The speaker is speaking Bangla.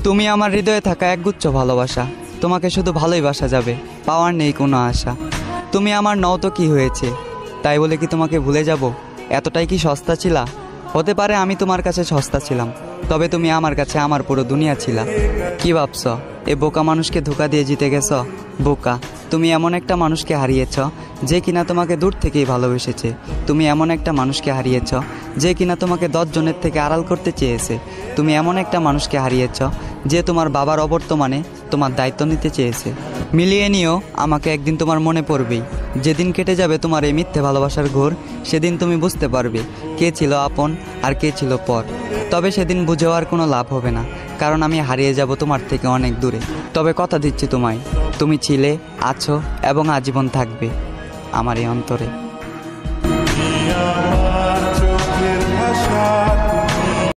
তুমি আমার হৃদয়ে থাকা একগুচ্ছ ভালোবাসা, তোমাকে শুধু ভালোই বাসা যাবে, পাওয়ার নেই কোনো আশা। তুমি আমার নও তো কি হয়েছে, তাই বলে কি তোমাকে ভুলে যাব? এতটাই কি সস্তা ছিলা? হতে পারে আমি তোমার কাছে সস্তা ছিলাম, তবে তুমি আমার কাছে আমার পুরো দুনিয়া ছিলা। কি ভাবছ এ বোকা মানুষকে ধোকা দিয়ে জিতে গেছ? বোকা, তুমি এমন একটা মানুষকে হারিয়েছ যে কিনা তোমাকে দূর থেকেই ভালোবেসেছে। তুমি এমন একটা মানুষকে হারিয়েছ যে কিনা তোমাকে 10 জনের থেকে আড়াল করতে চেয়েছে। তুমি এমন একটা মানুষকে হারিয়েছ যে তোমার বাবার অবর্তমানে তোমার দায়িত্ব নিতে চেয়েছে। মিলিয়ে নিও, আমাকে একদিন তোমার মনে পড়বেই। যেদিন কেটে যাবে তোমার এই মিথ্যে ভালোবাসার ঘোর, সেদিন তুমি বুঝতে পারবে কে ছিল আপন আর কে ছিল পর। তবে সেদিন বুঝেও আর কোনো লাভ হবে না, কারণ আমি হারিয়ে যাব তোমার থেকে অনেক দূরে। তবে কথা দিচ্ছি তোমায়, তুমি ছিলে, আছো এবং আজীবন থাকবে আমার এই অন্তরে।